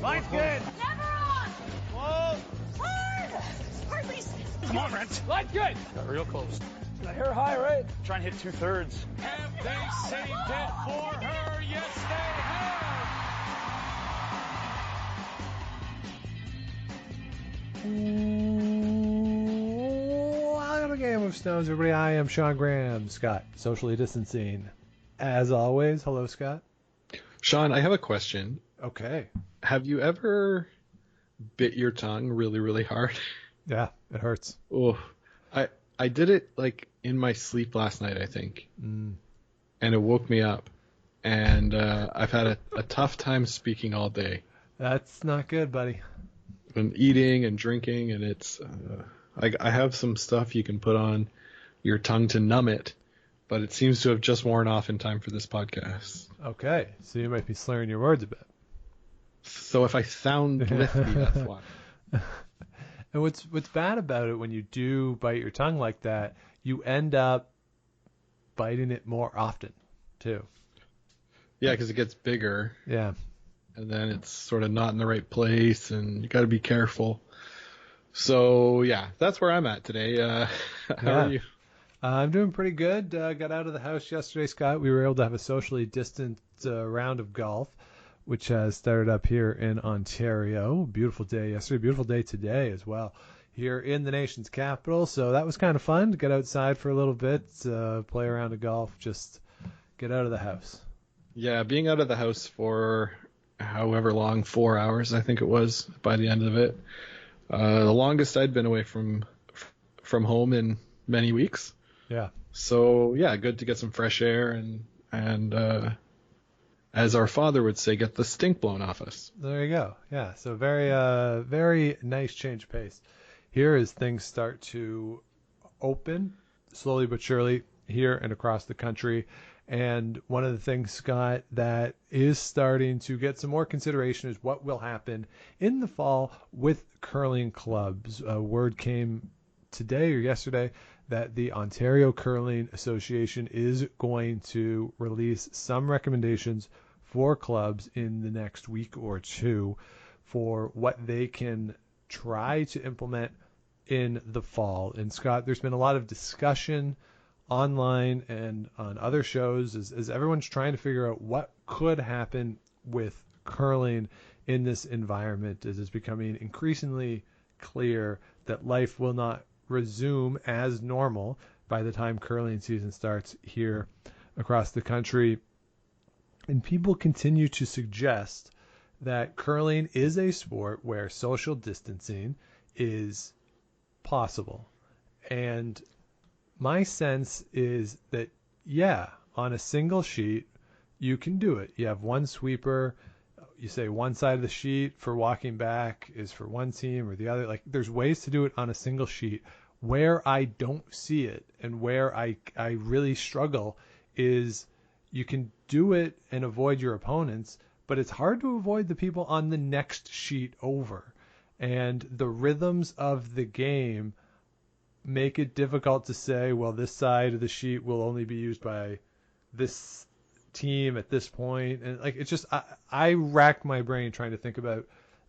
Line's good. Never on. Close. Hard. Hard release. Come on, Brent. Line's good. Got real close. I hear high, right? Try and hit 2/3. Have they saved it for her? Yes, they have. Welcome to Game of Stones, everybody. I am Sean Graham. Scott, socially distancing. As always, hello, Scott. Sean, I have a question. Okay. Have you ever bit your tongue really, really hard? Yeah, it hurts. Oh, I did it like in my sleep last night, I think, and it woke me up. And I've had a tough time speaking all day. That's not good, buddy. And eating and drinking, and it's I have some stuff you can put on your tongue to numb it, but it seems to have just worn off in time for this podcast. Okay, so you might be slurring your words a bit. So if I sound lifty, that's why. And what's bad about it when you do bite your tongue like that, you end up biting it more often, too. Yeah, because it gets bigger. Yeah. And then it's sort of not in the right place, and you got to be careful. So, yeah, that's where I'm at today. How are you? I'm doing pretty good. Got out of the house yesterday, Scott. We were able to have a socially distant round of golf, which has started up here in Ontario. Beautiful day yesterday. Beautiful day today as well here in the nation's capital. So that was kind of fun to get outside for a little bit, play around of golf, just get out of the house. Yeah, being out of the house for however long, 4 hours, I think it was, by the end of it. The longest I'd been away from home in many weeks. Yeah. So, yeah, good to get some fresh air and as our father would say, get the stink blown off us. There you go. Yeah, so very nice change of pace. Here as things start to open slowly but surely here and across the country. And one of the things, Scott, that is starting to get some more consideration is what will happen in the fall with curling clubs. Word came today or yesterday that the Ontario Curling Association is going to release some recommendations for clubs in the next week or two for what they can try to implement in the fall. And Scott, there's been a lot of discussion online and on other shows as everyone's trying to figure out what could happen with curling in this environment, as it's becoming increasingly clear that life will not resume as normal by the time curling season starts here across the country. And people continue to suggest that curling is a sport where social distancing is possible. And my sense is that, yeah, on a single sheet, you can do it. You have one sweeper. You say one side of the sheet for walking back is for one team or the other. Like, there's ways to do it on a single sheet. Where I don't see it and where I really struggle is you can do it and avoid your opponents, but it's hard to avoid the people on the next sheet over. And the rhythms of the game make it difficult to say, well, this side of the sheet will only be used by this team at this point. And like, it's just, I rack my brain trying to think about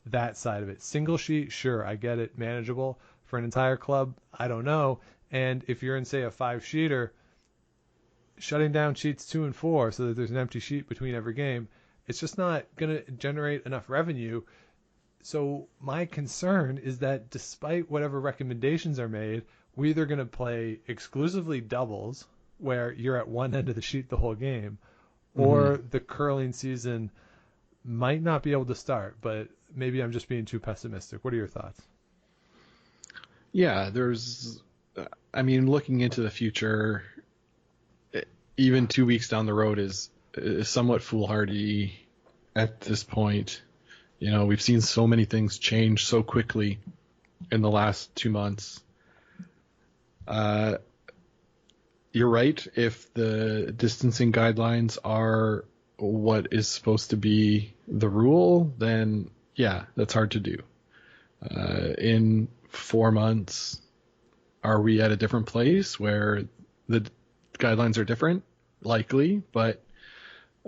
that side of it. Single sheet, sure, I get it, manageable. For an entire club, I don't know. And if you're in, say, a 5-sheeter, shutting down sheets 2 and 4 so that there's an empty sheet between every game, it's just not going to generate enough revenue. So my concern is that despite whatever recommendations are made, we're either going to play exclusively doubles, where you're at one end of the sheet the whole game, or the curling season might not be able to start. But maybe I'm just being too pessimistic. What are your thoughts? Yeah, looking into the future, even 2 weeks down the road is somewhat foolhardy at this point. You know, we've seen so many things change so quickly in the last 2 months. You're right. If the distancing guidelines are what is supposed to be the rule, then yeah, that's hard to do. In 4 months, are we at a different place where the guidelines are different? Likely, but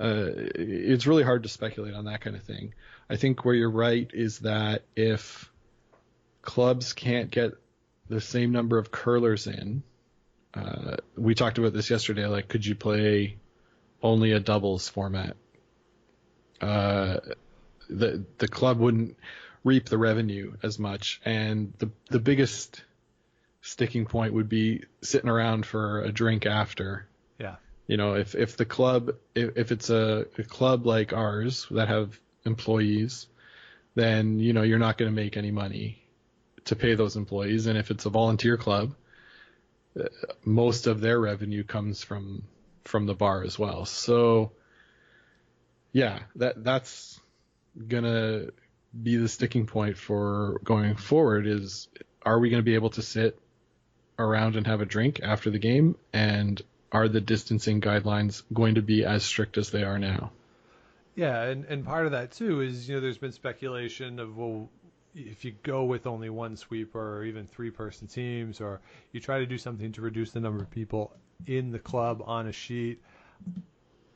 it's really hard to speculate on that kind of thing. I think where you're right is that if clubs can't get the same number of curlers in, we talked about this yesterday, like could you play only a doubles format? The club wouldn't reap the revenue as much, and the biggest sticking point would be sitting around for a drink after. Yeah. You know, if the club, if it's a club like ours that have employees, then, you know, you're not going to make any money to pay those employees. And if it's a volunteer club, most of their revenue comes from the bar as well. So yeah, that's going to be the sticking point for going forward is, are we going to be able to sit around and have a drink after the game? And are the distancing guidelines going to be as strict as they are now? Yeah, and part of that too is, you know, there's been speculation of, well, if you go with only one sweeper or even 3-person teams, or you try to do something to reduce the number of people in the club on a sheet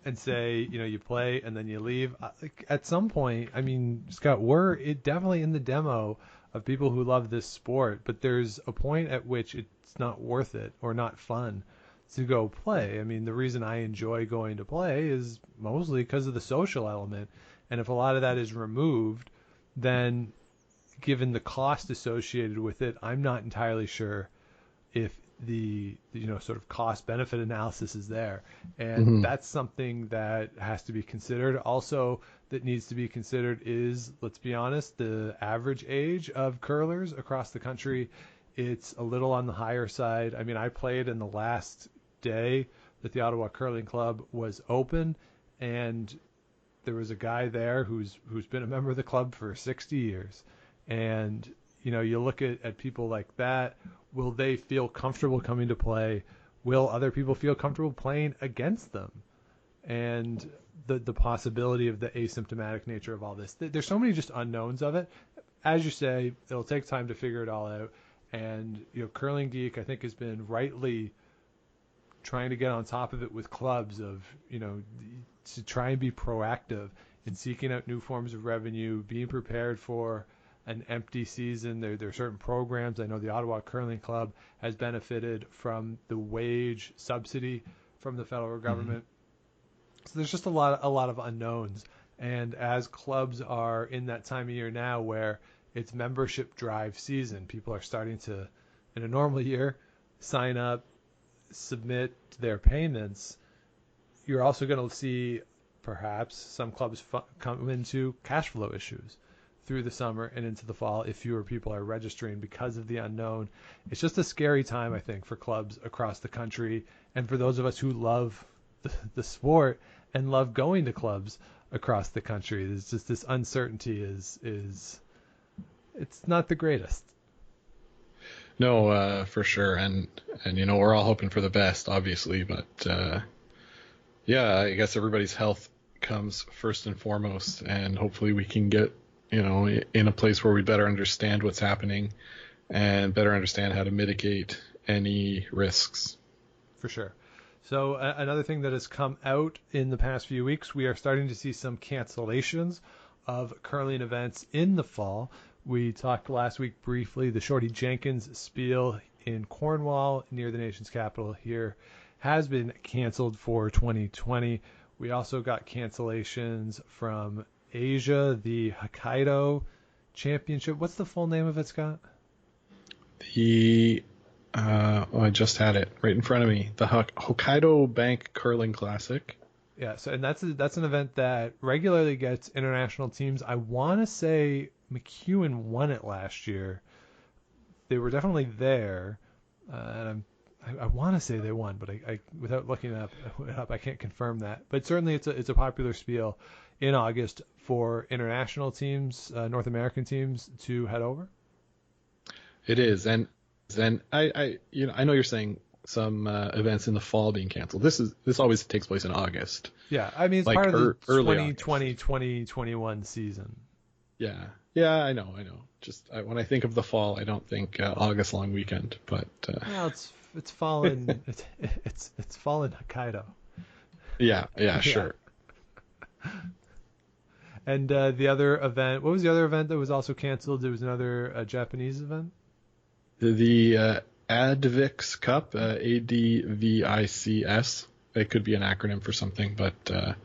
and say, you know, you play and then you leave. Like, at some point, I mean, Scott, we're definitely in the demo of people who love this sport, but there's a point at which it's not worth it or not fun to go play. I mean, the reason I enjoy going to play is mostly because of the social element. And if a lot of that is removed, then given the cost associated with it, I'm not entirely sure if the you know, sort of cost benefit analysis is there. And that's something that has to be considered. Also, that needs to be considered is, let's be honest, the average age of curlers across the country. It's a little on the higher side. I mean, I played in the last day that the Ottawa Curling Club was open, and there was a guy there who's been a member of the club for 60 years. And, you know, you look at people like that, will they feel comfortable coming to play? Will other people feel comfortable playing against them? And the possibility of the asymptomatic nature of all this. There's so many just unknowns of it. As you say, it'll take time to figure it all out. And, you know, Curling Geek, I think, has been rightly trying to get on top of it with clubs of, you know, to try and be proactive in seeking out new forms of revenue, being prepared for an empty season. There are certain programs. I know the Ottawa Curling Club has benefited from the wage subsidy from the federal government. So there's just a lot of unknowns. And as clubs are in that time of year now where it's membership drive season, people are starting to, in a normal year, sign up, submit their payments. You're also going to see perhaps some clubs come into cash flow issues through the summer and into the fall if fewer people are registering because of the unknown. It's just a scary time, I think, for clubs across the country, and for those of us who love the sport and love going to clubs across the country. There's just this uncertainty is it's not the greatest. No, for sure, and you know, we're all hoping for the best, obviously, but yeah, I guess everybody's health comes first and foremost, and hopefully we can get, you know, in a place where we better understand what's happening and better understand how to mitigate any risks. For sure. So another thing that has come out in the past few weeks, we are starting to see some cancellations of curling events in the fall. We talked last week briefly, the Shorty Jenkins Spiel in Cornwall near the nation's capital here has been canceled for 2020. We also got cancellations from Asia, the Hokkaido Championship. What's the full name of it, Scott? I just had it right in front of me. The Hokkaido Bank Curling Classic. Yeah, so and that's an event that regularly gets international teams. I want to say McEwen won it last year. They were definitely there, and I want to say they won, but I without looking it up, I can't confirm that. But certainly it's a popular spiel in August for international teams, North American teams to head over. It is, and I know you're saying some events in the fall being canceled. This always takes place in August. Yeah, I mean it's like part of the early 2020-2021 season. Yeah, I know. Just when I think of the fall, I don't think August long weekend, but well, it's fall in it's fall in Hokkaido. Yeah, sure. And the other event, what was the other event that was also canceled? There was another Japanese event. The Advix Cup, ADVICS. It could be an acronym for something, but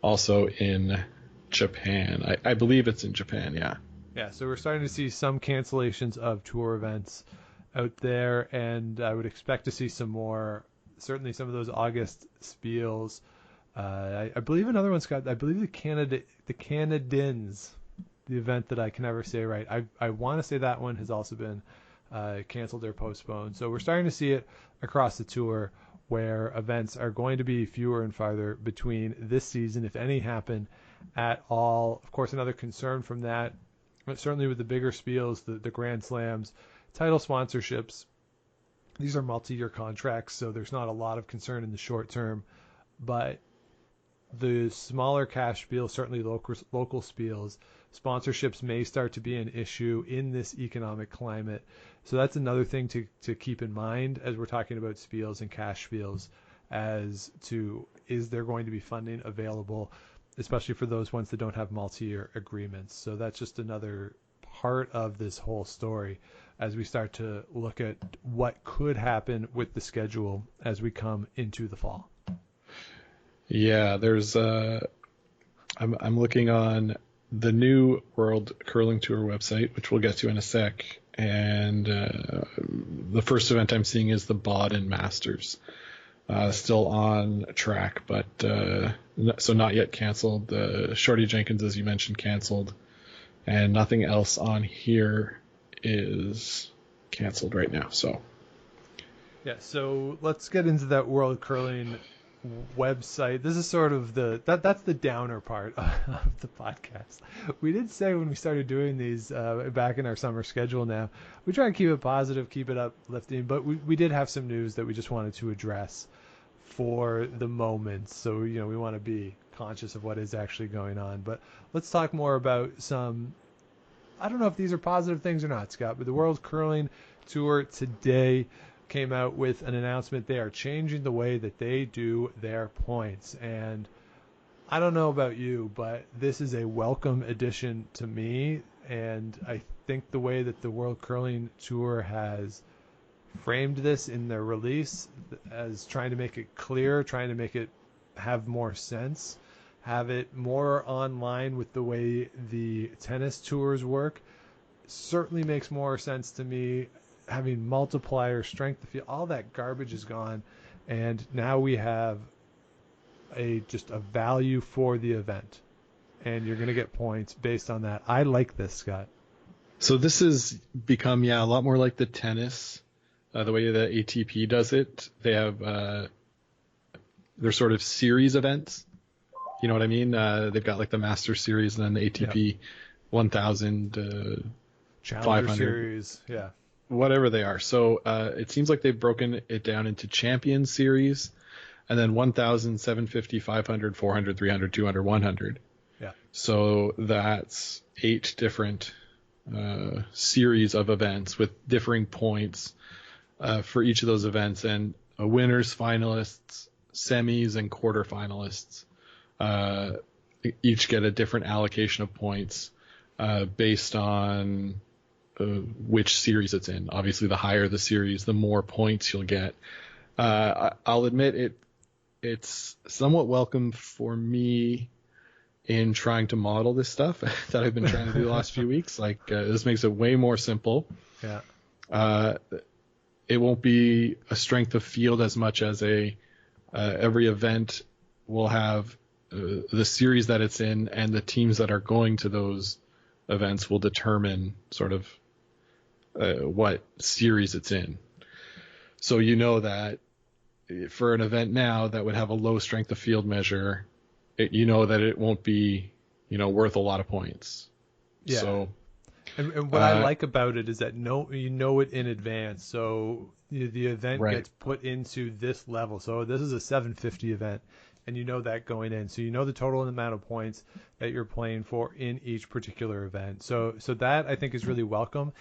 also in Japan. I believe it's in Japan, yeah. Yeah, so we're starting to see some cancellations of tour events out there, and I would expect to see some more. Certainly, some of those August spiels. I believe another one's got. I believe the Canadiens, the event that I can never say right. I want to say that one has also been canceled or postponed. So we're starting to see it across the tour, where events are going to be fewer and farther between this season, if any happen at all. Of course, another concern from that, but certainly with the bigger spiels, the Grand Slams, title sponsorships, these are multi-year contracts, so there's not a lot of concern in the short term. But the smaller cash spiels, certainly local spiels, sponsorships may start to be an issue in this economic climate. So that's another thing to keep in mind as we're talking about spiels and cash spiels, as to is there going to be funding available, especially for those ones that don't have multi-year agreements. So that's just another part of this whole story as we start to look at what could happen with the schedule as we come into the fall. Yeah, there's I'm looking on the new World Curling Tour website, which we'll get to in a sec, and the first event I'm seeing is the Baden Masters. Still on track, but so not yet canceled. The Shorty Jenkins, as you mentioned, canceled, and nothing else on here is canceled right now. So yeah, so let's get into that World Curling website. This is sort of that's the downer part of the podcast. We did say when we started doing these back in our summer schedule, now we try to keep it positive, keep it uplifting, but we did have some news that we just wanted to address for the moment. So we want to be conscious of what is actually going on. But let's talk more about some, I don't know if these are positive things or not, Scott, but the World Curling Tour today came out with an announcement. They are changing the way that they do their points, and I don't know about you, but this is a welcome addition to me, and I think the way that the World Curling Tour has framed this in their release as trying to make it clear, trying to make it have more sense, have it more online with the way the tennis tours work, certainly makes more sense to me. Having multiplier, strength of field, all that garbage is gone, and now we have just a value for the event, and you're going to get points based on that. I like this, Scott. So this has become a lot more like the tennis, the way the ATP does it. They have they're sort of series events. You know what I mean? They've got like the Master Series and then the ATP 1000, Challenger 500 Series, yeah. Whatever they are. So it seems like they've broken it down into Champion Series and then 1,000, 750, 500, 400, 300, 200, 100. Yeah. So that's 8 different series of events with differing points for each of those events, and winners, finalists, semis, and quarterfinalists each get a different allocation of points based on which series it's in. Obviously, the higher the series, the more points you'll get. I'll admit it's somewhat welcome for me in trying to model this stuff that I've been trying to do the last few weeks. Like this makes it way more simple. Yeah. It won't be a strength of field as much as every event will have the series that it's in, and the teams that are going to those events will determine sort of what series it's in. So that for an event now that would have a low strength of field measure, that it won't be worth a lot of points. Yeah. So, and what I like about it is that you know it in advance. So the event gets put into this level. So this is a 750 event, and you know that going in. So you know the total amount of points that you're playing for in each particular event. So that I think is really welcome,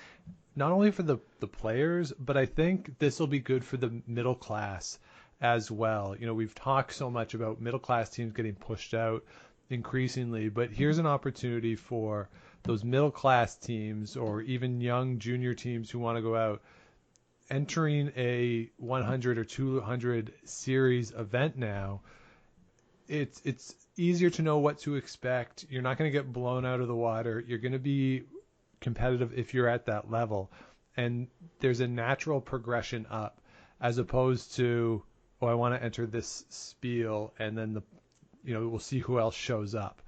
not only for the players, but I think this will be good for the middle class as well. We've talked so much about middle class teams getting pushed out. increasingly, but here's an opportunity for those middle class teams or even young junior teams who want to go out. Entering a 100 or 200 series event now, it's easier to know what to expect. You're not going to get blown out of the water. You're going to be competitive if you're at that level. And there's a natural progression up as opposed to, oh, I want to enter this spiel and then we'll see who else shows up.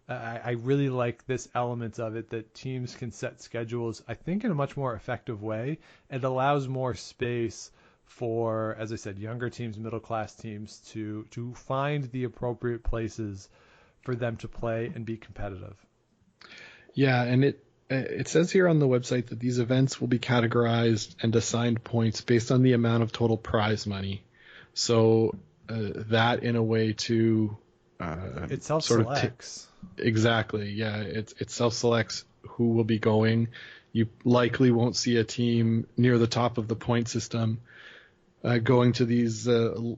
I really like this element of it, that teams can set schedules, I think, in a much more effective way. It allows more space for, as I said, younger teams, middle class teams to find the appropriate places for them to play and be competitive. Yeah, and it says here on the website that these events will be categorized and assigned points based on the amount of total prize money. So that in a way to it self-selects. Exactly. Yeah, it self-selects who will be going. You likely won't see a team near the top of the point system going to these, we'll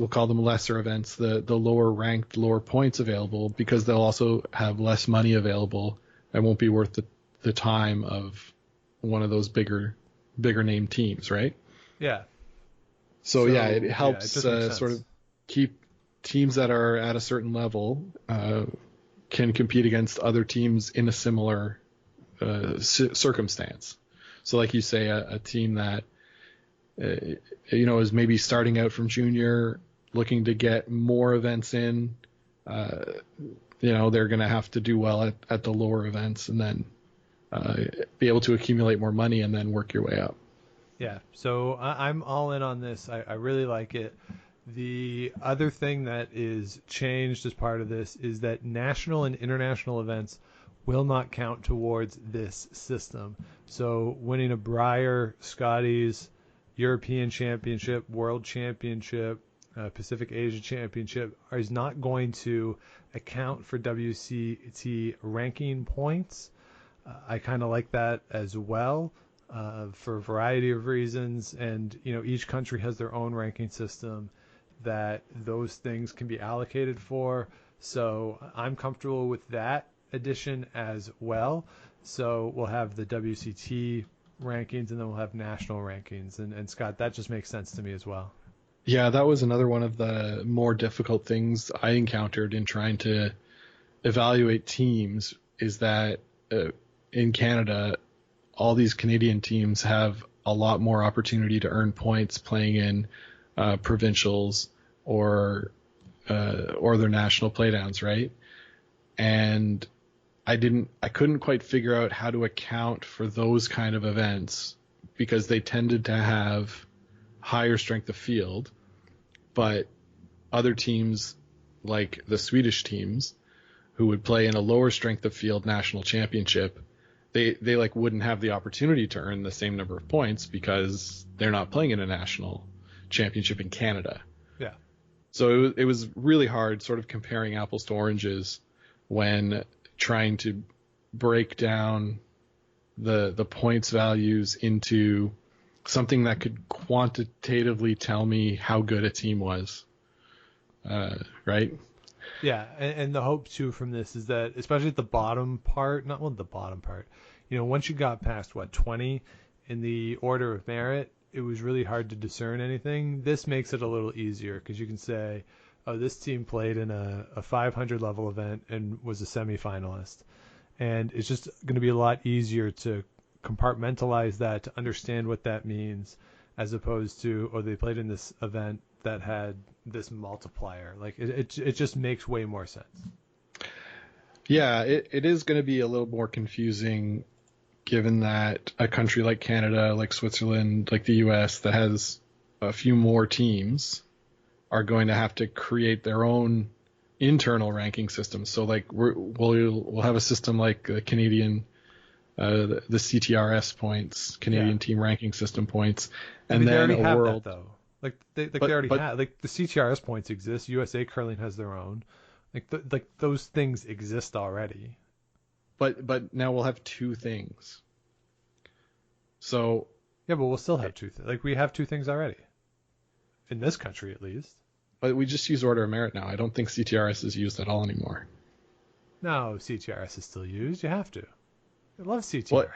call them lesser events, the lower ranked, lower points available, because they'll also have less money available and won't be worth the time of one of those bigger name teams, right? Yeah. So yeah, it helps sort of keep teams that are at a certain level can compete against other teams in a similar circumstance. So like you say, a team that is maybe starting out from junior, looking to get more events in, they're going to have to do well at the lower events and then be able to accumulate more money and then work your way up. Yeah, so I'm all in on this. I really like it. The other thing that is changed as part of this is that national and international events will not count towards this system. So winning a Brier, Scotties, European Championship, World Championship, Pacific Asia Championship is not going to account for WCT ranking points. I kind of like that as well. For a variety of reasons, and each country has their own ranking system that those things can be allocated for. So I'm comfortable with that addition as well. So we'll have the WCT rankings and then we'll have national rankings. And Scott, that just makes sense to me as well. Yeah, that was another one of the more difficult things I encountered in trying to evaluate teams, is that in Canada, all these Canadian teams have a lot more opportunity to earn points playing in provincials or their national playdowns, right? And I couldn't quite figure out how to account for those kind of events because they tended to have higher strength of field, but other teams like the Swedish teams who would play in a lower strength of field national championship, they like wouldn't have the opportunity to earn the same number of points because they're not playing in a national championship in Canada. Yeah. So it was really hard sort of comparing apples to oranges when trying to break down the points values into something that could quantitatively tell me how good a team was. Right? Yeah, and the hope too from this is that, especially at the bottom part, once you got past 20 in the order of merit, it was really hard to discern anything. This makes it a little easier because you can say, oh, this team played in a 500 level event and was a semifinalist. And it's just going to be a lot easier to compartmentalize that, to understand what that means, as opposed to, oh, they played in this event that had this multiplier. Like it just makes way more sense. Yeah, it is going to be a little more confusing given that a country like Canada, like Switzerland, like the US that has a few more teams are going to have to create their own internal ranking systems. So like we'll have a system like the Canadian the CTRS points, Canadian Team Ranking System points, and they then already a have world. that, though. Like they already have, like the CTRS points exist. USA Curling has their own. Like those things exist already. But now we'll have two things. So yeah, but we'll still have two. Like we have two things already. In this country, at least. But we just use order of merit now. I don't think CTRS is used at all anymore. No, CTRS is still used. You have to. I love CTRS. What?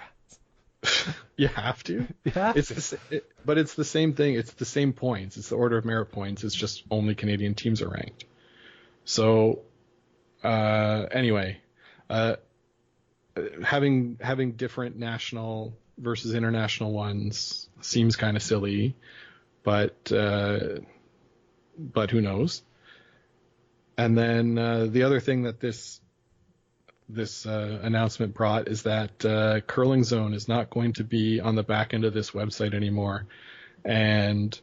You have to. You have It's to. but it's the same thing. It's the same points. It's the order of merit points. It's just only Canadian teams are ranked. So, anyway, having different national versus international ones seems kind of silly, but who knows? And then the other thing that this announcement brought is that Curling Zone is not going to be on the back end of this website anymore, and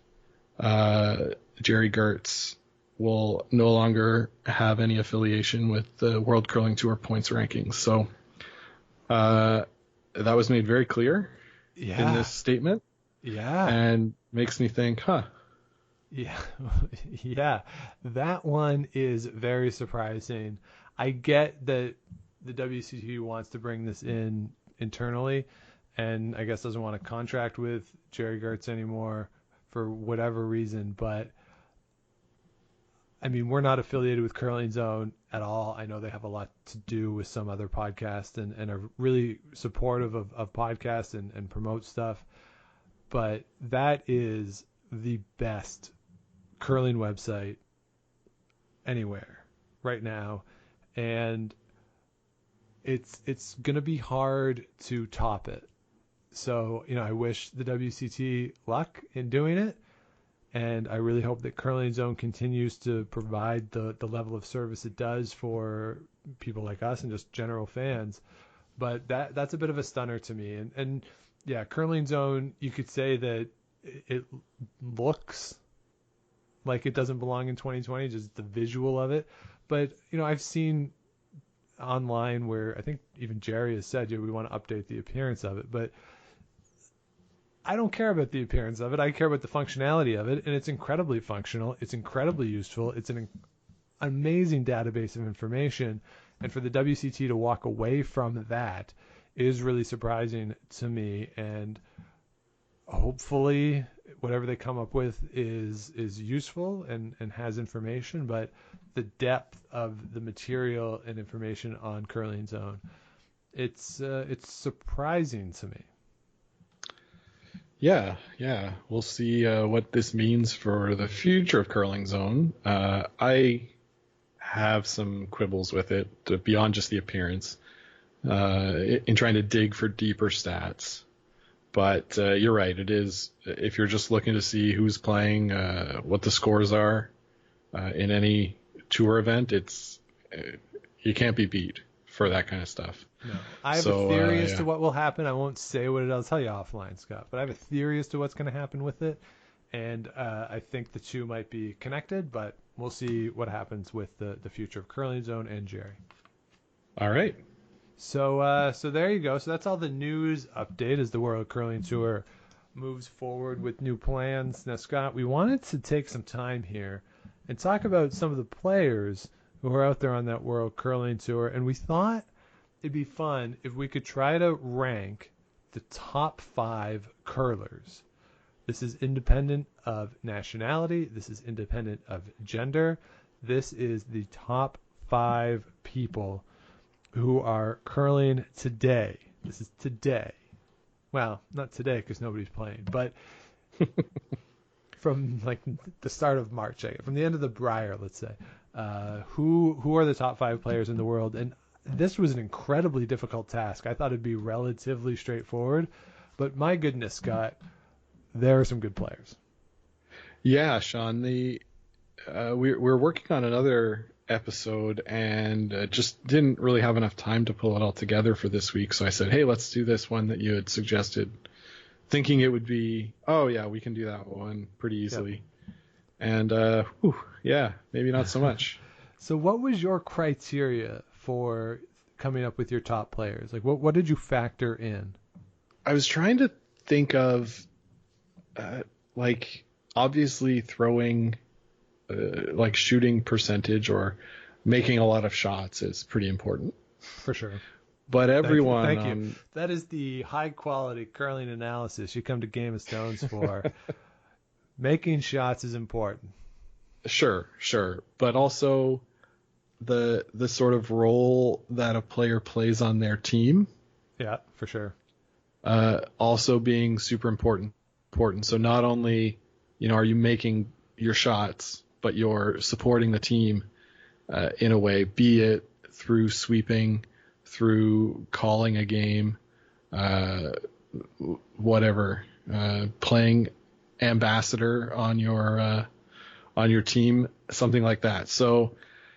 Jerry Gertz will no longer have any affiliation with the World Curling Tour points rankings. So that was made very clear in this statement. Yeah. And makes me think, Yeah. Yeah. That one is very surprising. I get that the WCT wants to bring this in internally and I guess doesn't want to contract with Jerry Gertz anymore for whatever reason, but I mean, we're not affiliated with Curling Zone at all. I know they have a lot to do with some other podcasts and are really supportive of podcasts and promote stuff. But that is the best curling website anywhere right now. And it's going to be hard to top it. So, I wish the WCT luck in doing it. And I really hope that Curling Zone continues to provide the level of service it does for people like us and just general fans. But that's a bit of a stunner to me. And yeah, Curling Zone, you could say that it looks like it doesn't belong in 2020, just the visual of it. But, I've seen online where I think even Jerry has said, we want to update the appearance of it. But I don't care about the appearance of it. I care about the functionality of it, and it's incredibly functional. It's incredibly useful. It's an amazing database of information, and for the WCT to walk away from that is really surprising to me, and hopefully whatever they come up with is useful and has information, but the depth of the material and information on Curling Zone, it's surprising to me. Yeah. We'll see what this means for the future of Curling Zone. I have some quibbles with it beyond just the appearance in trying to dig for deeper stats. But you're right. It is, if you're just looking to see who's playing, what the scores are in any tour event, you can't be beat for that kind of stuff. No. I have a theory as to what will happen. I won't say what it is. I'll tell you offline, Scott. But I have a theory as to what's going to happen with it. And I think the two might be connected, but we'll see what happens with the future of Curling Zone and Jerry. All right. So there you go. So that's all the news update as the World Curling Tour moves forward with new plans. Now, Scott, we wanted to take some time here and talk about some of the players who are out there on that World Curling Tour. And we thought it'd be fun if we could try to rank the top 5 curlers. This is independent of nationality. This is independent of gender. This is the top 5 people who are curling today. This is today. Well, not today because nobody's playing, but from like the start of March, from the end of the Brier, let's say, who are the top 5 players in the world? And this was an incredibly difficult task. I thought it'd be relatively straightforward, but my goodness, Scott, there are some good players. Yeah, Sean. We're working on another episode and just didn't really have enough time to pull it all together for this week. So I said, hey, let's do this one that you had suggested, thinking it would be, oh yeah, we can do that one pretty easily. Yep. And yeah, maybe not so much. So what was your criteria for coming up with your top players? Like what did you factor in? I was trying to think of like obviously throwing like shooting percentage or making a lot of shots is pretty important. For sure. But everyone... Thank you. That is the high-quality curling analysis you come to Game of Stones for. Making shots is important. Sure. But also the sort of role that a player plays on their team Yeah, for sure. also being super important. So not only, are you making your shots, but you're supporting the team in a way, be it through sweeping, through calling a game, whatever, playing ambassador on your team, something like that. So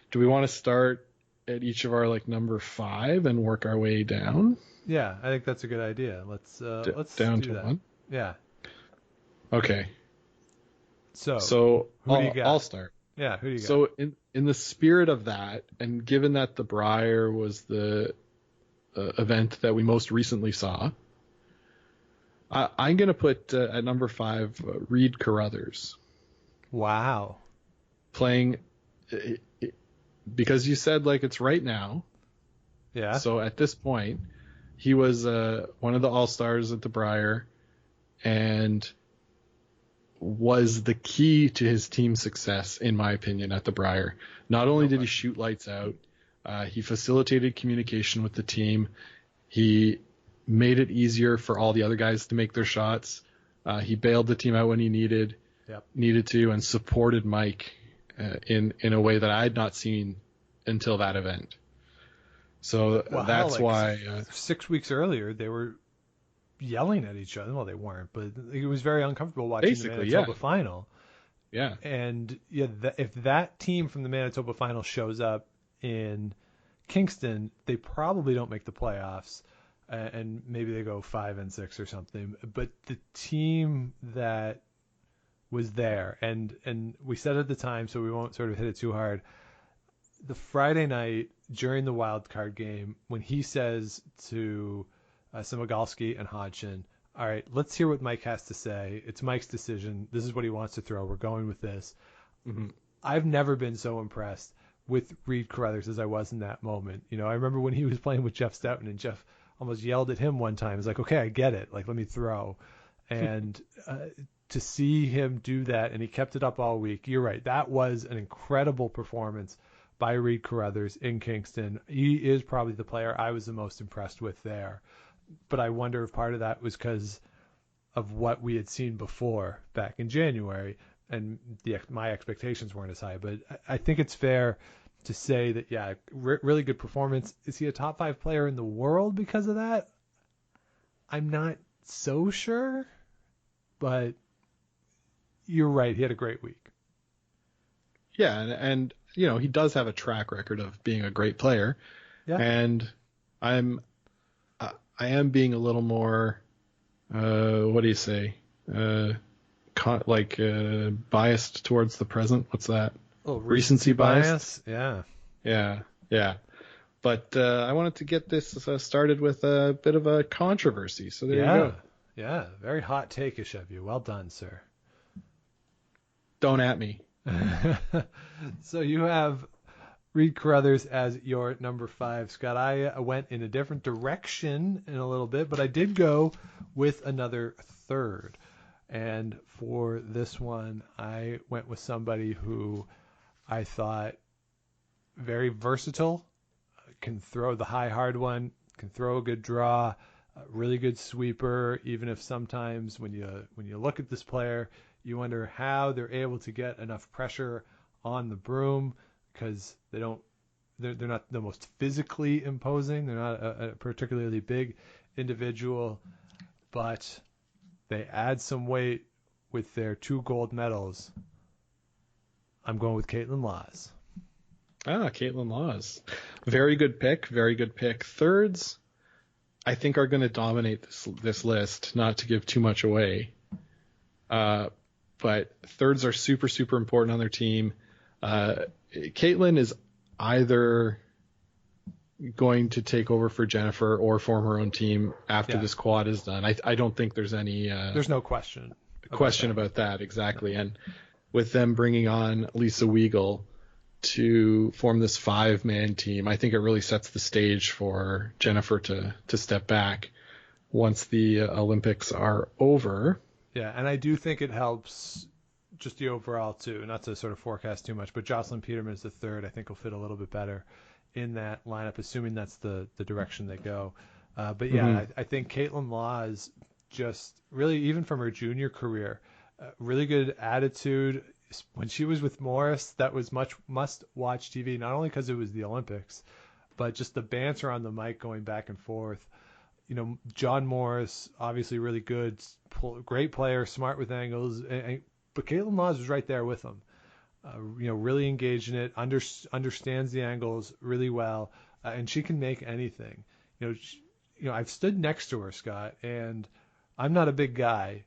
do we want to start at each of our number 5 and work our way down? Yeah, I think that's a good idea. Let's down do to that. 1. Yeah. Okay. So who do you got? I'll start. Yeah, who do you got? So in the spirit of that, and given that the Briar was the event that we most recently saw, I'm going to put at number 5 Reed Carruthers. Wow. Playing because you said it's right now. Yeah. So at this point, he was one of the All-Stars at the Briar and was the key to his team's success, in my opinion, at the Briar. Not only did he shoot lights out, he facilitated communication with the team. He made it easier for all the other guys to make their shots. He bailed the team out when he needed to, and supported Mike in a way that I had not seen until that event. So that's why 6 weeks earlier they were yelling at each other. Well, they weren't, but it was very uncomfortable watching the Manitoba final. Yeah. And if that team from the Manitoba final shows up in Kingston, they probably don't make the playoffs, and maybe they go 5-6 or something. But the team that was there, and we said at the time, so we won't sort of hit it too hard, the Friday night during the wild card game, when he says to Simogalski and Hodgson, all right, let's hear what Mike has to say. It's Mike's decision. This is what he wants to throw. We're going with this. Mm-hmm. I've never been so impressed with Reed Carruthers as I was in that moment. I remember when he was playing with Jeff Stoughton, and Jeff almost yelled at him one time. He's like, okay, I get it. Let me throw. And to see him do that, and he kept it up all week. You're right. That was an incredible performance by Reed Carruthers in Kingston. He is probably the player I was the most impressed with there. But I wonder if part of that was because of what we had seen before back in January, and my expectations weren't as high. But I think it's fair to say that, yeah, really good performance. Is he a top 5 player in the world because of that? I'm not so sure, but you're right. He had a great week. Yeah, and he does have a track record of being a great player. Yeah. And I am being a little more, what do you say? Biased towards the present. What's that? Oh, recency bias. Yeah. But I wanted to get this started with a bit of a controversy. So there you go. Yeah. Very hot take-ish of you. Well done, sir. Don't at me. So you have Reed Carruthers as your number 5. Scott, I went in a different direction in a little bit, but I did go with another third. And for this one, I went with somebody who I thought very versatile, can throw the high hard one, can throw a good draw, a really good sweeper, even if sometimes when you look at this player, you wonder how they're able to get enough pressure on the broom, because they're not the most physically imposing. They're not a particularly big individual, but they add some weight with their 2 gold medals. I'm going with Caitlin Laws. Caitlin Laws. Very good pick. Thirds, I think, are going to dominate this list, not to give too much away. But thirds are super, super important on their team. Caitlin is either going to take over for Jennifer or form her own team after this quad is done. I don't think there's any... there's no question about that, exactly. Yeah. And with them bringing on Lisa Weigel to form this 5-man team, I think it really sets the stage for Jennifer to step back once the Olympics are over. Yeah, and I do think it helps just the overall too, not to sort of forecast too much, but Jocelyn Peterman is the third. I think will fit a little bit better in that lineup, assuming that's the direction they go. But yeah, I think Caitlin Law is just really, even from her junior career, really good attitude. When she was with Morris, that was much must-watch TV, not only because it was the Olympics, but just the banter on the mic going back and forth. You know, John Morris, obviously really good, great player, smart with angles, but Caitlin Laws was right there with him. You know, really engaged in it, understands the angles really well, and she can make anything. You know, I've stood next to her, Scott, and I'm not a big guy,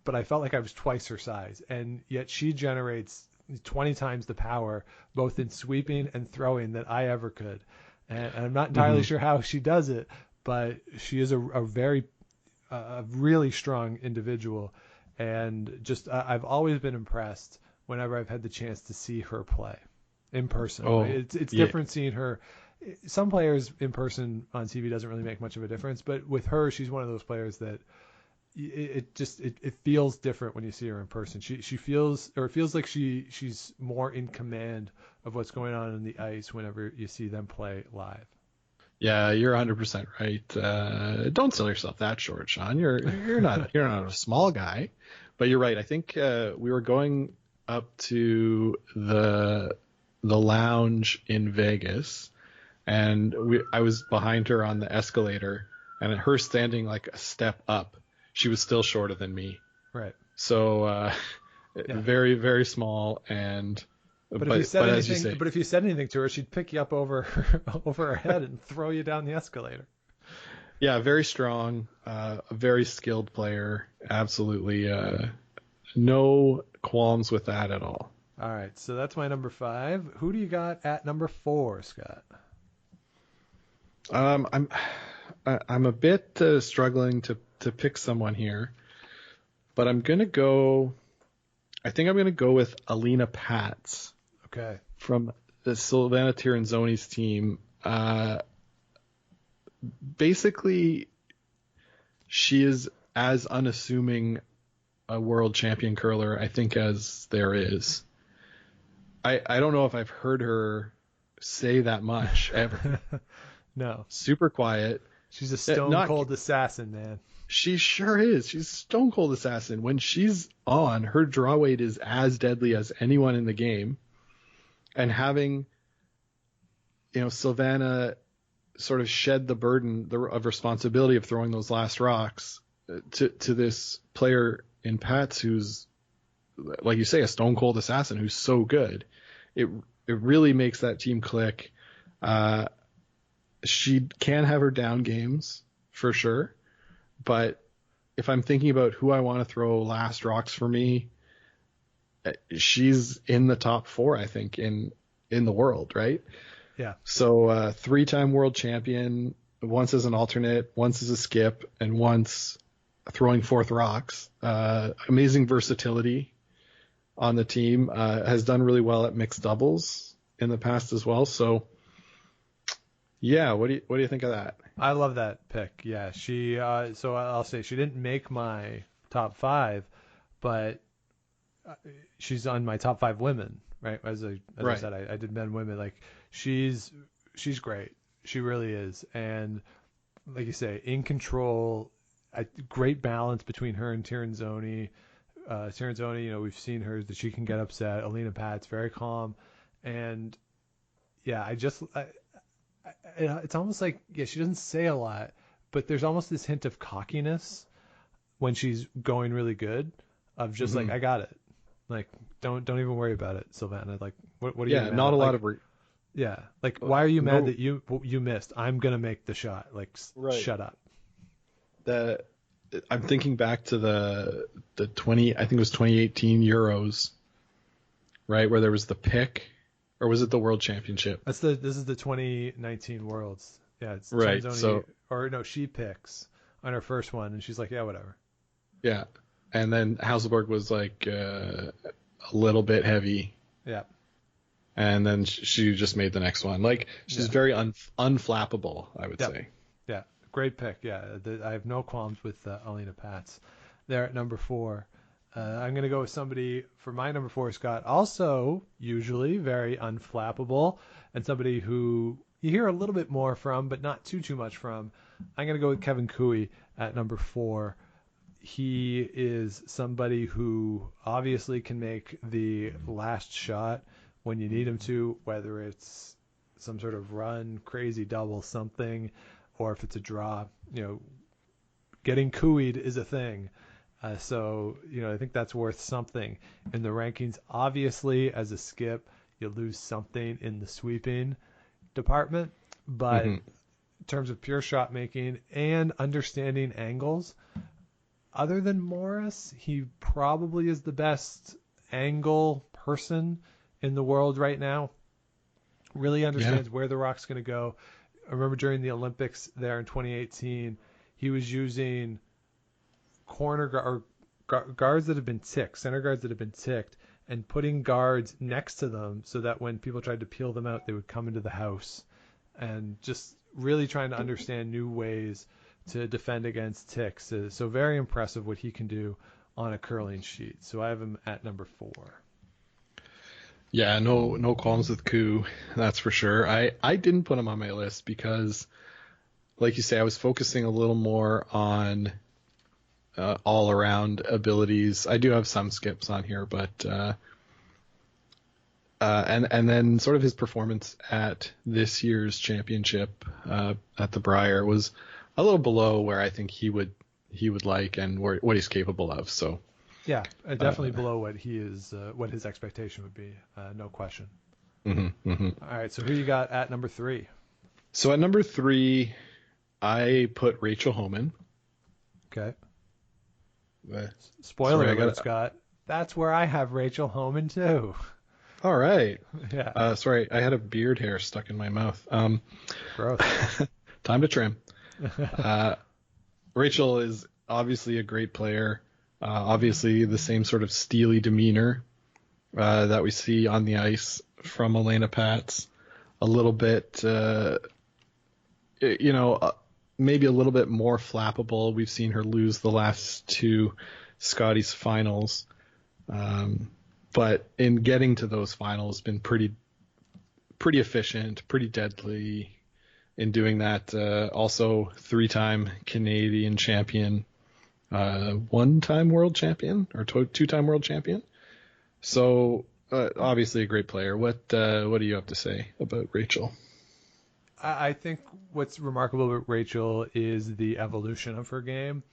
but I felt like I was twice her size, and yet she generates 20 times the power, both in sweeping and throwing, that I ever could. And I'm not entirely sure how she does it, but she is a really strong individual, and just I've always been impressed whenever I've had the chance to see her play in person. Oh, right? It's different seeing her. Some players in person on TV doesn't really make much of a difference, but with her, she's one of those players that it feels different when you see her in person. It feels like she's more in command of what's going on in the ice whenever you see them play live. Yeah, you're 100% right. Don't sell yourself that short, Sean. You're not a small guy, but you're right. I think we were going up to the lounge in Vegas, and I was behind her on the escalator, and her standing like a step up, she was still shorter than me. Right. So very, very small, and but if you said anything to her, she'd pick you up over her head and throw you down the escalator. Yeah, very strong, a very skilled player. Absolutely, no qualms with that at all. All right, so that's my number 5. Who do you got at number 4, Scott? I'm a bit struggling to pick someone here, but I'm gonna go. I think I'm gonna go with Alina Pats. Okay. From the Silvana Tirinzoni's team. Basically, she is as unassuming a world champion curler, I think, as there is. I don't know if I've heard her say that much ever. No. Super quiet. She's a stone cold assassin, man. She sure is. She's stone cold assassin. When she's on, her draw weight is as deadly as anyone in the game. And having, Silvana sort of shed the burden of responsibility of throwing those last rocks to this player in Pats who's, like you say, a stone cold assassin who's so good. It really makes that team click. She can have her down games for sure, but if I'm thinking about who I want to throw last rocks for me, she's in the top 4, I think, in the world, right? Yeah. So 3-time world champion, once as an alternate, once as a skip, and once throwing fourth rocks. Amazing versatility on the team. Has done really well at mixed doubles in the past as well. So yeah, what do you think of that? I love that pick. Yeah, she. So I'll say she didn't make my top 5, but she's on my top 5 women, right? As I said, I did men, women. Like she's great. She really is, and like you say, in control. Great balance between her and Tirinzoni. Tirinzoni, we've seen her that she can get upset. Alina Pats very calm, and yeah, it's almost like she doesn't say a lot, but there's almost this hint of cockiness when she's going really good, of just like, I got it. Like, don't even worry about it, Silvana. Like, what are you? Yeah, not a lot of. Yeah, like, why are you mad that you missed? I'm gonna make the shot. Like, shut up. I'm thinking back to the 20, I think it was 2018 Euros, right, where there was the pick, or was it the World Championship? This is the 2019 Worlds. Yeah, it's right. She picks on her first one, and she's like, yeah, whatever. Yeah, and then Hasselborg was like a little bit heavy. Yeah. And then she just made the next one. Like, she's very unflappable, I would say. Yeah, great pick. Yeah, I have no qualms with Alina Pats. There at number 4. I'm going to go with somebody for my number 4, Scott. Also, usually very unflappable, and somebody who you hear a little bit more from, but not too much from. I'm going to go with Kevin Cooey at number 4. He is somebody who obviously can make the last shot when you need him to, whether it's some sort of run, crazy double, something, or if it's a draw. Getting Cooeyed is a thing. So I think that's worth something in the rankings. Obviously, as a skip, you lose something in the sweeping department, but in terms of pure shot making and understanding angles, other than Morris, he probably is the best angle person in the world right now. Really understands where the rock's going to go. I remember during the Olympics there in 2018, he was using guards that have been ticked, center guards that have been ticked, and putting guards next to them so that when people tried to peel them out, they would come into the house, and just really trying to understand new ways to defend against ticks. So very impressive what he can do on a curling sheet. So I have him at number 4. Yeah, no qualms with Koo, that's for sure. I didn't put him on my list because, like you say, I was focusing a little more on all-around abilities. I do have some skips on here, but and then sort of his performance at this year's championship at the Brier was a little below where I think he would like and what he's capable of. So yeah, definitely below what he is, what his expectation would be, no question. All right, so who you got at number 3? So at number 3, I put Rachel Homan. Okay. Spoiler Sorry, alert, Scott. That's where I have Rachel Homan too. All right. Yeah. Sorry, I had a beard hair stuck in my mouth. Gross. Time to trim. Rachel is obviously a great player. Obviously the same sort of steely demeanor that we see on the ice from Elena Pats. A little bit, maybe a little bit more flappable. We've seen her lose the last 2 Scotties finals. But in getting to those finals, been pretty efficient, pretty deadly in doing that. Also 3-time Canadian champion, 1-time world champion or 2-time world champion. So obviously a great player. What do you have to say about Rachel? I think what's remarkable about Rachel is the evolution of her game.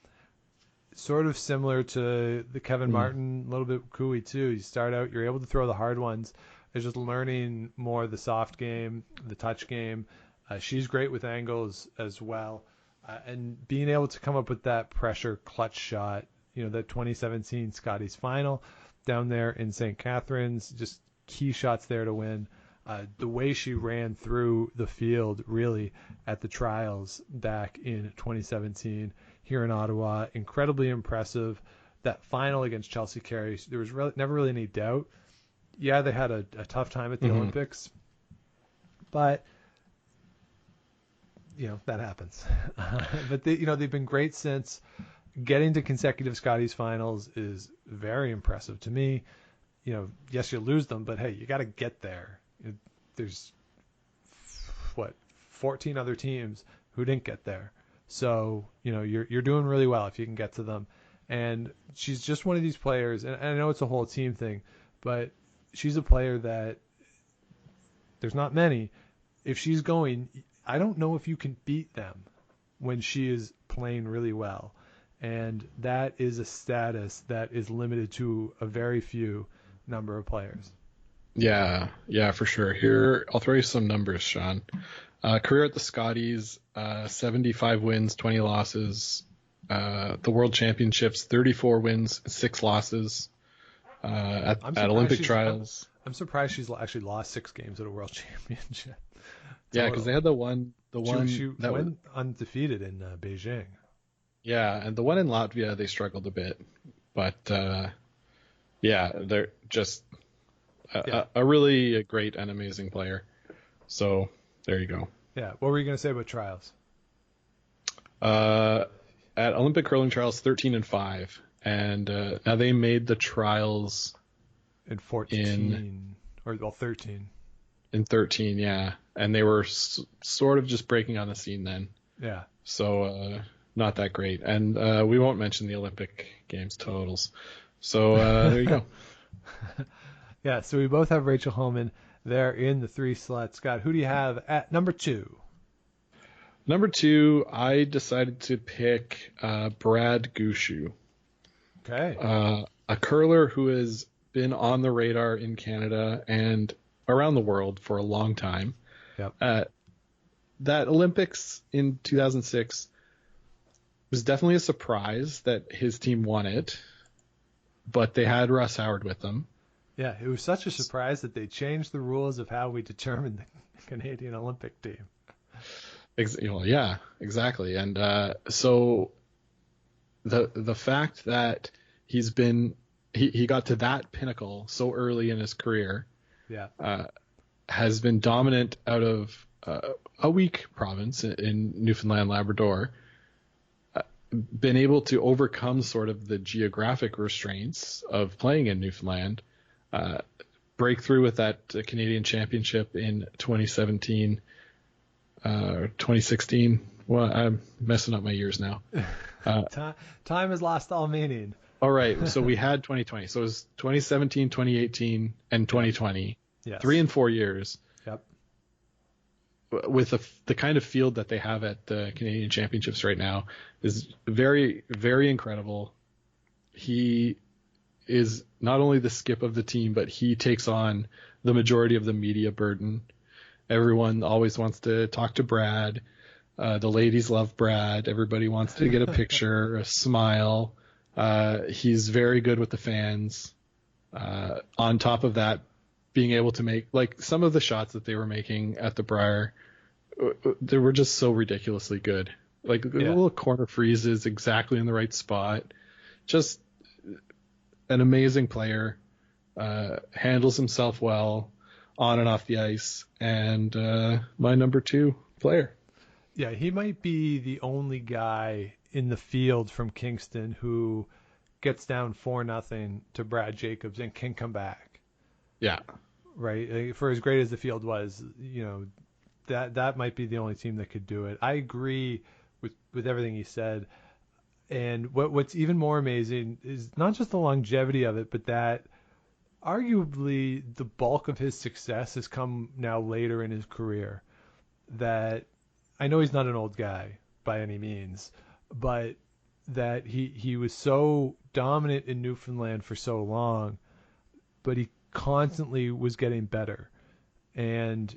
Sort of similar to the Kevin Martin, a little bit Cooey too. You start out, you're able to throw the hard ones. It's just learning more the soft game, the touch game. She's great with angles as well. And being able to come up with that pressure clutch shot, that 2017 Scotties final down there in St. Catharines, just key shots there to win. The way she ran through the field really at the trials back in 2017 here in Ottawa, incredibly impressive. That final against Chelsea Carey, there was never really any doubt. Yeah, they had a tough time at the Olympics, but that happens. But they've been great since. Getting to consecutive Scotties finals is very impressive to me. Yes, you lose them, but hey, you got to get there. There's 14 other teams who didn't get there. So, you're doing really well if you can get to them. And she's just one of these players, and I know it's a whole team thing, but she's a player that there's not many. If she's going, I don't know if you can beat them when she is playing really well. And that is a status that is limited to a very few number of players. Yeah, for sure. Here, I'll throw you some numbers, Sean. Career at the Scotties, 75 wins, 20 losses. The World Championships, 34 wins, 6 losses. At Olympic trials. I'm surprised she's actually lost 6 games at a World Championship. Yeah, because they had the one she that went undefeated in Beijing. Yeah, and the one in Latvia, they struggled a bit. But, they're just a really great and amazing player. So, there you go. Yeah, what were you going to say about trials? At Olympic curling trials, 13-5. And now they made the trials in 14 or 13. In 13, yeah, and they were sort of just breaking on the scene then. Yeah. So not that great, and we won't mention the Olympic Games totals. So there you go. Yeah, so we both have Rachel Homan there in the 3 slot. Scott, who do you have at number 2? Number 2, I decided to pick Brad Gushue. Okay. A curler who has been on the radar in Canada and around the world for a long time. Yep. That Olympics in 2006 was definitely a surprise that his team won it, but they had Russ Howard with them. Yeah, it was such a surprise that they changed the rules of how we determined the Canadian Olympic team. Yeah, exactly. And so the fact that he got to that pinnacle so early in his career, yeah, has been dominant out of a weak province in Newfoundland, Labrador, been able to overcome sort of the geographic restraints of playing in Newfoundland, break through with that Canadian Championship in 2017, 2016. Well, I'm messing up my years now. Time has lost all meaning. All right, so we had 2020. So it was 2017, 2018, and 2020. Yes. 3 and 4 years. Yep. With the kind of field that they have at the Canadian Championships right now is very, very incredible. He is not only the skip of the team, but he takes on the majority of the media burden. Everyone always wants to talk to Brad. The ladies love Brad. Everybody wants to get a picture, a smile. He's very good with the fans. On top of that, being able to make, like, some of the shots that they were making at the Brier, they were just so ridiculously good. Like, little corner freezes exactly in the right spot. Just an amazing player. Handles himself well on and off the ice. And my number 2 player. Yeah, he might be the only guy in the field from Kingston who gets down 4-0 to Brad Jacobs and can come back. Yeah. Right. For as great as the field was, that might be the only team that could do it. I agree with everything he said. And what's even more amazing is not just the longevity of it, but that arguably the bulk of his success has come now later in his career. That I know he's not an old guy by any means, but that he was so dominant in Newfoundland for so long, but he constantly was getting better. And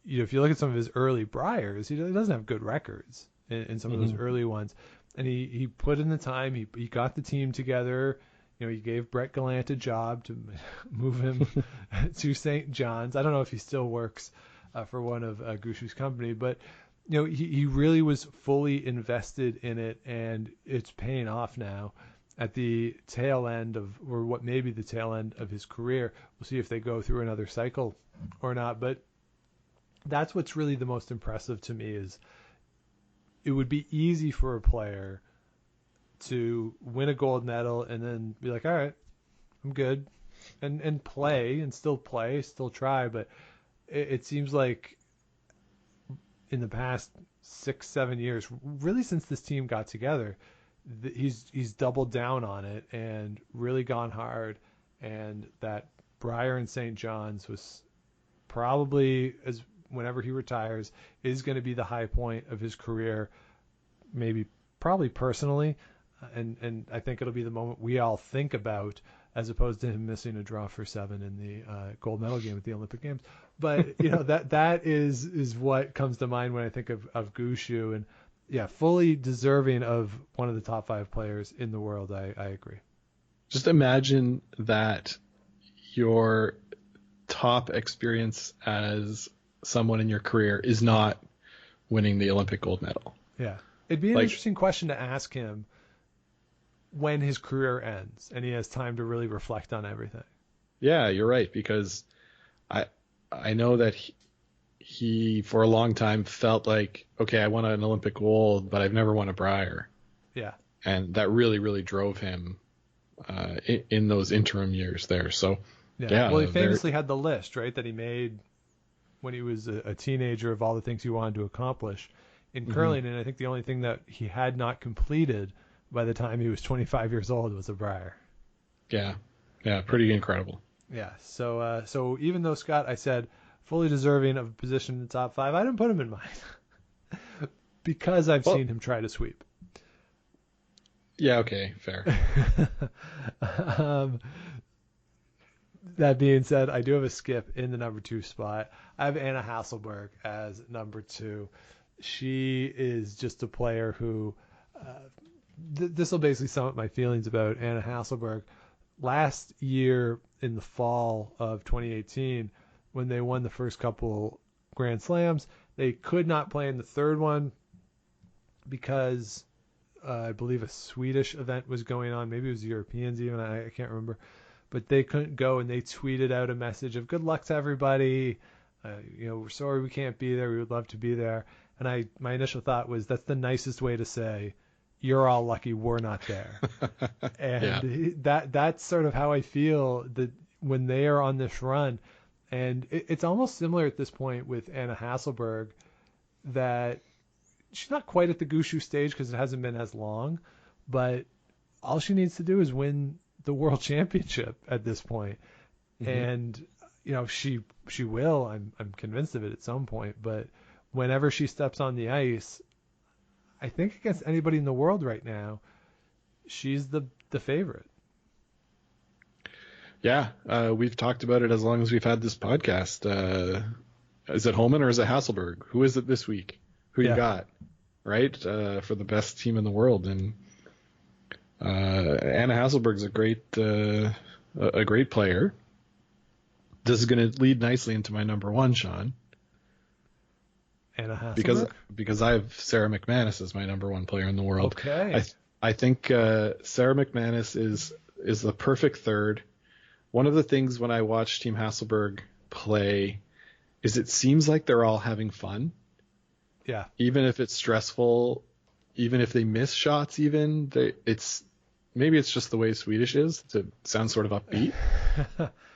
if you look at some of his early Briers, he doesn't have good records in some of those early ones. And he put in the time. He got the team together. He gave Brett Gallant a job to move him to St. John's. I don't know if he still works for one of Gushue's company, but he really was fully invested in it, and it's paying off now at the tail end of, or what may be the tail end of his career. We'll see if they go through another cycle or not, but that's what's really the most impressive to me is it would be easy for a player to win a gold medal and then be like, all right, I'm good, and play and still try. But it seems like in the past 6-7 years, really since this team got together, he's doubled down on it and really gone hard. And that Brier and St. John's was probably, as whenever he retires, is going to be the high point of his career, probably personally. And I think it'll be the moment we all think about, as opposed to him missing a draw for 7 in the gold medal game at the Olympic Games. But that is what comes to mind when I think of Gushue, and yeah, fully deserving of one of the top 5 players in the world. I agree. Just imagine that your top experience as someone in your career is not winning the Olympic gold medal. Yeah, it'd be an interesting question to ask him when his career ends and he has time to really reflect on everything. Yeah, you're right, because I know that he for a long time felt like, okay, I won an Olympic gold, but I've never won a Brier. Yeah. And that really, really drove him in those interim years there. So yeah, well, he famously had the list, right, that he made when he was a teenager of all the things he wanted to accomplish in curling, and I think the only thing that he had not completed by the time he was 25 years old was a Brier. Yeah, pretty incredible. Yeah, so even though Scott, I said, fully deserving of a position in the top 5, I didn't put him in mine because I've seen him try to sweep. Yeah, okay, fair. That being said, I do have a skip in the number 2 spot. I have Anna Hasselborg as number 2. She is just a player who, this will basically sum up my feelings about Anna Hasselborg. Last year in the fall of 2018, when they won the first couple Grand Slams, they could not play in the third one because I believe a Swedish event was going on. Maybe it was Europeans even. I can't remember. But they couldn't go, and they tweeted out a message of good luck to everybody. We're sorry we can't be there. We would love to be there. And my initial thought was that's the nicest way to say you're all lucky we're not there. And that's sort of how I feel that when they are on this run. And it's almost similar at this point with Anna Hasselborg, that she's not quite at the Gushu stage because it hasn't been as long, but all she needs to do is win the world championship at this point. And she will. I'm convinced of it at some point. But whenever she steps on the ice, I think against anybody in the world right now, she's the favorite. Yeah, we've talked about it as long as we've had this podcast. Is it Homan or is it Hasselborg? Who is it this week? Who you got, right? For the best team in the world. And Anna Hasselborg's a great player. This is going to lead nicely into my number 1, Sean. Anna Hasselborg? Because I have Sarah McManus as my number 1 player in the world. Okay. I think Sarah McManus is the perfect third. One of the things when I watch Team Hasselborg play is it seems like they're all having fun. Yeah. Even if it's stressful, even if they miss shots, maybe it's just the way Swedish is to sound sort of upbeat.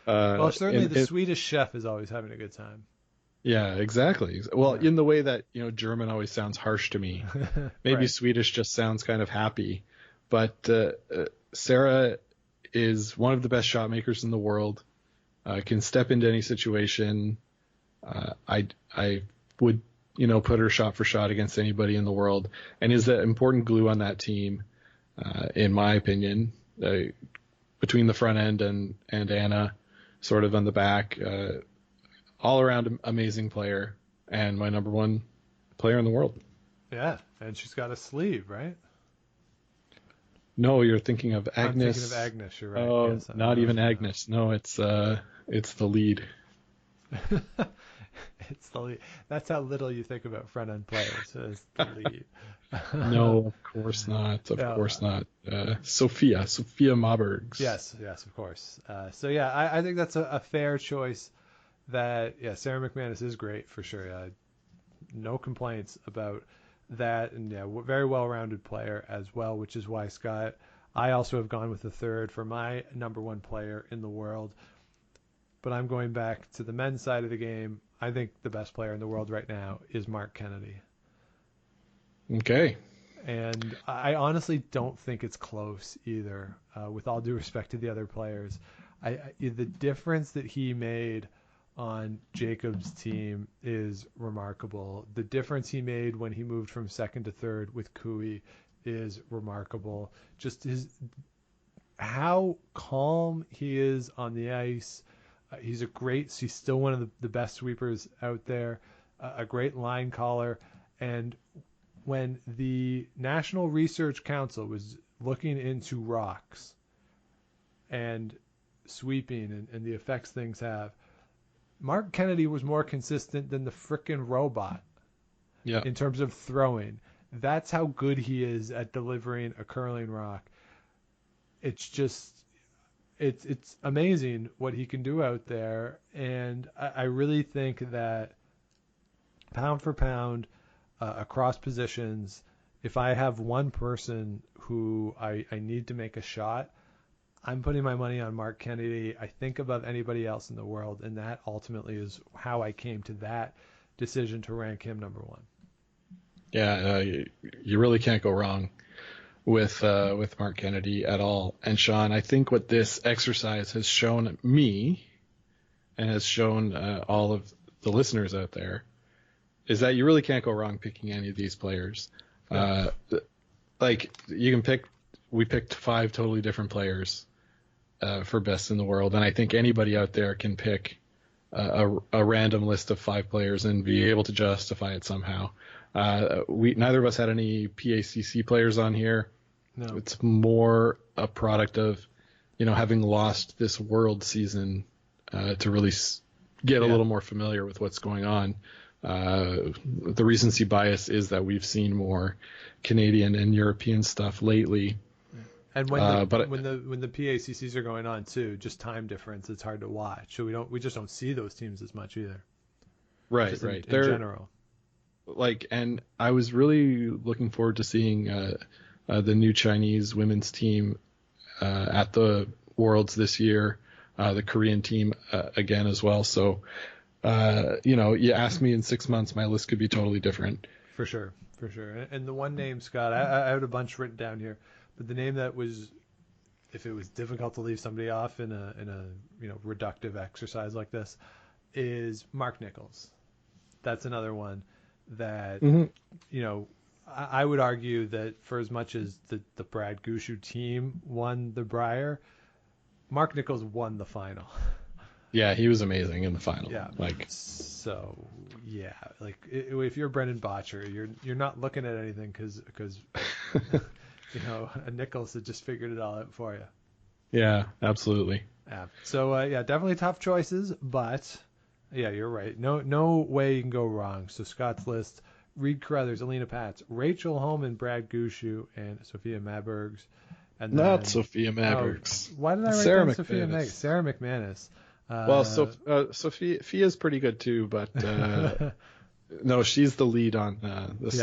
Well, certainly the Swedish chef is always having a good time. Yeah, exactly. Well, in the way that German always sounds harsh to me, maybe right. Swedish just sounds kind of happy. But Sarah is one of the best shot makers in the world. Can step into any situation. I would put her shot for shot against anybody in the world, and is the important glue on that team, in my opinion, between the front end and Anna, sort of on the back. All around amazing player, and my number 1 player in the world. Yeah, and she's got a sleeve, right? No, you're thinking of Agnes. I'm thinking of Agnes. You're right. Oh, yes, not even Agnes. No, it's the lead. It's the lead. That's how little you think about front end players. Is the lead. No, of course not. Of course not. Sophia Mabergs. Yes, of course. I think that's a fair choice. That Sarah McManus is great for sure. No complaints about that, and very well-rounded player as well, which is why, Scott, I also have gone with the third for my number 1 player in the world. But I'm going back to the men's side of the game. I think the best player in the world right now is Mark Kennedy. Okay. And I honestly don't think it's close either, with all due respect to the other players. The difference that he made on Jacob's team is remarkable. The difference he made when he moved from second to third with Cooey is remarkable. Just how calm he is on the ice. He's still one of the best sweepers out there, a great line caller. And when the National Research Council was looking into rocks and sweeping and the effects things have, Mark Kennedy was more consistent than the frickin' robot in terms of throwing. That's how good he is at delivering a curling rock. It's just, it's amazing what he can do out there. And I really think that pound for pound, across positions, if I have one person who I need to make a shot, I'm putting my money on Mark Kennedy, I think, above anybody else in the world, and that ultimately is how I came to that decision to rank him number one. Yeah, you really can't go wrong with Mark Kennedy at all. And Sean, I think what this exercise has shown me and has shown all of the listeners out there is that you really can't go wrong picking any of these players. Like you can pick, we picked 5 totally different players for best in the world, and I think anybody out there can pick a random list of 5 players and be able to justify it somehow. Neither of us had any PACC players on here. No. It's more a product of, having lost this World season to really get a little more familiar with what's going on. The recency bias is that we've seen more Canadian and European stuff lately. And when the PACCs are going on too, just time difference, it's hard to watch. So we just don't see those teams as much either. Right, just right. In general. And I was really looking forward to seeing the new Chinese women's team at the Worlds this year, the Korean team again as well. So, you ask me in 6 months, my list could be totally different. For sure. And the one name, Scott, I had a bunch written down here, but the name that was, if it was difficult to leave somebody off in a reductive exercise like this, is Mark Nichols. That's another one that, I would argue that for as much as the Brad Gushu team won the Brier, Mark Nichols won the final. Yeah, he was amazing in the final. Yeah. If you're Brendan Botcher, you're not looking at anything because Nichols had just figured it all out for you. Yeah, absolutely. Yeah. So definitely tough choices, but yeah, you're right. No way you can go wrong. So Scott's list: Reed Carruthers, Alina Pats, Rachel Holman, Brad Gushu, and Sophia Madbergs. And not Sophia Madbergs. Why did I write Sarah down McManus. Sophia Madbergs? Sarah McManus. Sophia's pretty good too, but no, she's the lead on this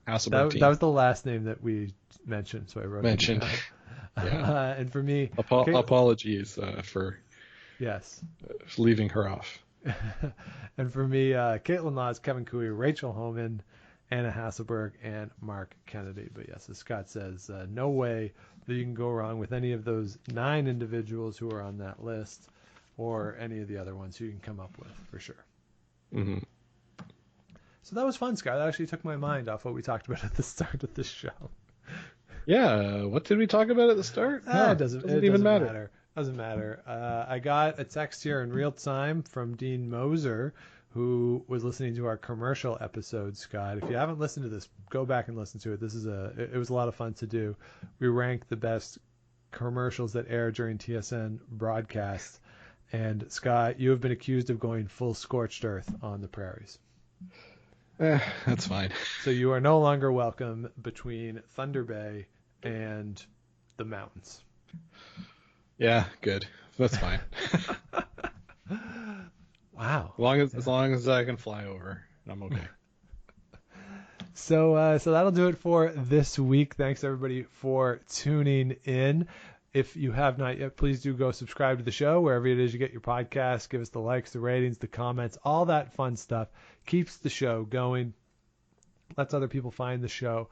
Hasselberg team. That was the last name that we mentioned, so I wrote it down. Yeah. And for me, apologies for leaving her off. And for me, Caitlin Laws, Kevin Cooey, Rachel Homan, Anna Hasselberg, and Mark Kennedy. But yes, as Scott says, no way that you can go wrong with any of those 9 individuals who are on that list, or any of the other ones you can come up with, for sure. Mm-hmm. So that was fun, Scott. That actually took my mind off what we talked about at the start of this show. Yeah, what did we talk about at the start? It doesn't even matter. Doesn't matter. I got a text here in real time from Dean Moser, who was listening to our commercial episode, Scott. If you haven't listened to this, go back and listen to it. It was a lot of fun to do. We ranked the best commercials that air during TSN broadcasts. And Scott, you have been accused of going full scorched earth on the prairies. That's fine. So you are no longer welcome between Thunder Bay and the mountains. Yeah, good. That's fine. Wow. As long as I can fly over, I'm okay. So that'll do it for this week. Thanks everybody for tuning in. If you have not yet, please do go subscribe to the show wherever it is you get your podcasts. Give us the likes, the ratings, the comments, all that fun stuff. Keeps the show going. Lets other people find the show.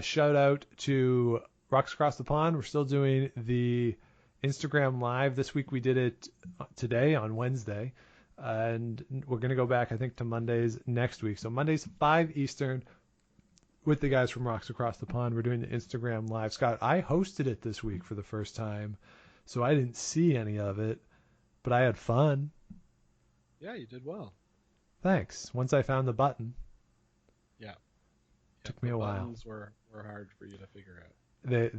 Shout out to Rocks Across the Pond. We're still doing the Instagram Live. This week we did it today on Wednesday. And we're going to go back, I think, to Mondays next week. So Mondays, 5 Eastern. With the guys from Rocks Across the Pond, we're doing the Instagram Live. Scott, I hosted it this week for the first time, so I didn't see any of it, but I had fun. Yeah, you did well. Thanks. Once I found the button. Yeah. Took me a while. Buttons were hard for you to figure out.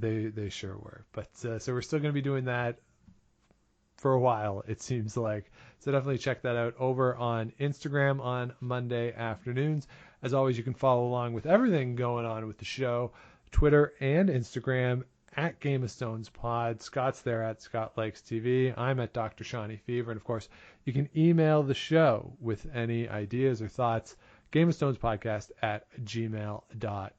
They sure were. But so we're still going to be doing that for a while, it seems like. So definitely check that out over on Instagram on Monday afternoons. As always, you can follow along with everything going on with the show, Twitter and Instagram at Game of Stones Pod. Scott's there at Scott Likes TV. I'm at Dr. Shawnee Fever. And of course, you can email the show with any ideas or thoughts, Game of Stones Podcast at gmail.com.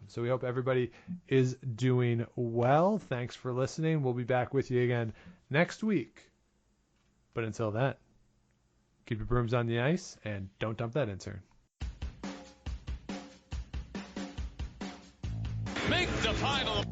So we hope everybody is doing well. Thanks for listening. We'll be back with you again next week. But until then, keep your brooms on the ice and don't dump that intern. Make the final.